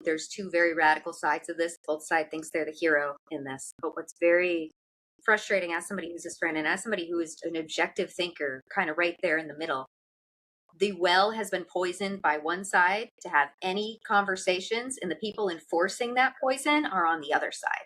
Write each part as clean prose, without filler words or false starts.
There's two very radical sides of this. Both side thinks they're the hero in this. But what's very frustrating as somebody who's his friend and as somebody who is an objective thinker, kind of right there in the middle, the well has been poisoned by one side to have any conversations, and the people enforcing that poison are on the other side.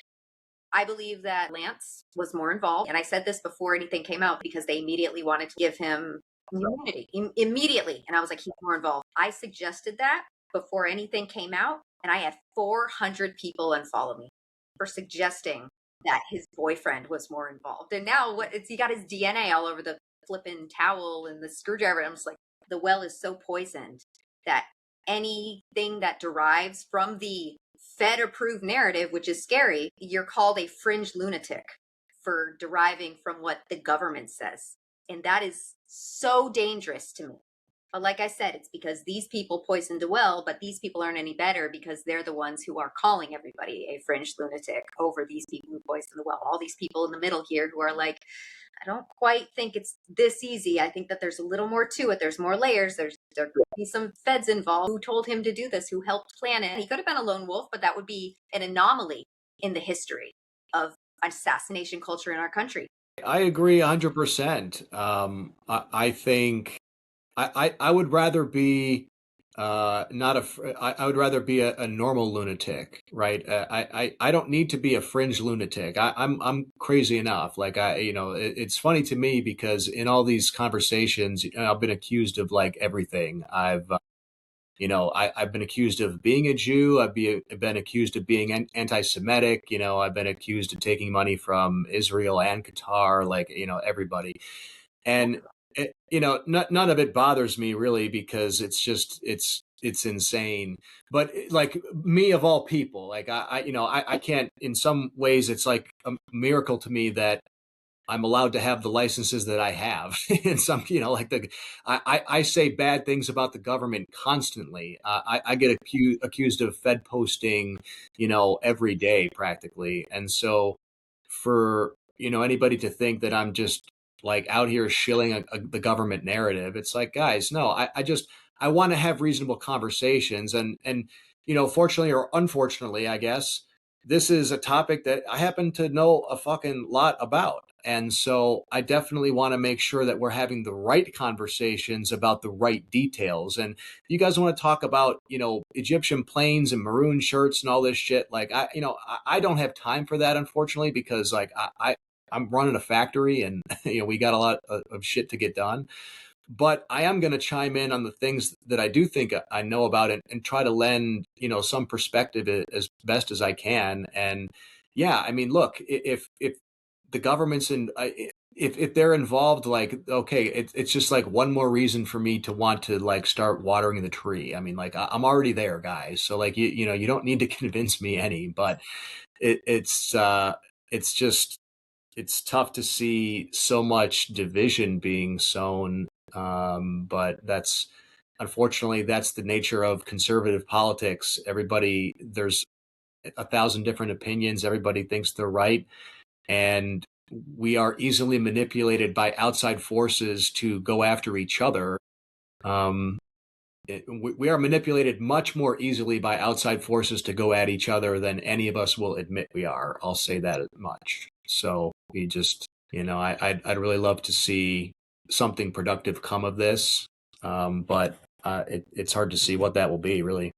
I believe that Lance was more involved. And I said this before anything came out because they immediately wanted to give him immunity immediately. And I was like, he's more involved. I suggested that before anything came out. And I had 400 people unfollow me for suggesting that his boyfriend was more involved. And now he got his DNA all over the flipping towel and the screwdriver. And I'm just like, the well is so poisoned that anything that derives from the Fed approved narrative, which is scary, you're called a fringe lunatic for deriving from what the government says. And that is so dangerous to me. But like I said, it's because these people poisoned the well, but these people aren't any better because they're the ones who are calling everybody a fringe lunatic over these people who poisoned the well. All these people in the middle here who are like, I don't quite think it's this easy. I think that there's a little more to it. There's more layers. There could be some feds involved who told him to do this, who helped plan it. He could have been a lone wolf, but that would be an anomaly in the history of assassination culture in our country. I agree 100%. I think I would rather be not I would rather be a normal lunatic, right? I don't need to be a fringe lunatic. I'm crazy enough. Like it's funny to me because in all these conversations, I've been accused of like everything. I've been accused of being a Jew. I've been accused of being anti-Semitic. I've been accused of taking money from Israel and Qatar, like, everybody. And, none of it bothers me really because it's insane. But like me of all people, like I can't, in some ways, it's like a miracle to me that I'm allowed to have the licenses that I have. And some, like I say bad things about the government constantly. I get accused of Fed posting, every day practically. And so for, anybody to think that I'm just like out here shilling the government narrative, it's like, guys, no, I want to have reasonable conversations. And, fortunately or unfortunately, I guess, this is a topic that I happen to know a fucking lot about. And so I definitely want to make sure that we're having the right conversations about the right details. And you guys want to talk about, Egyptian planes and maroon shirts and all this shit. Like, I don't have time for that, unfortunately, because like I'm running a factory and, we got a lot of shit to get done. But I am going to chime in on the things that I do think I know about and try to lend, some perspective as best as I can. And yeah, I mean, look, if the government's if they're involved, like, okay, it's just like one more reason for me to want to like start watering the tree. I mean, like I'm already there, guys. So like, you don't need to convince me any, but it's just, it's tough to see so much division being sown. But unfortunately, that's the nature of conservative politics. There's 1,000 different opinions. Everybody thinks they're right. And we are easily manipulated by outside forces to go after each other. We are manipulated much more easily by outside forces to go at each other than any of us will admit we are. I'll say that much. So we just, I'd really love to see something productive come of this. But it's hard to see what that will be, really.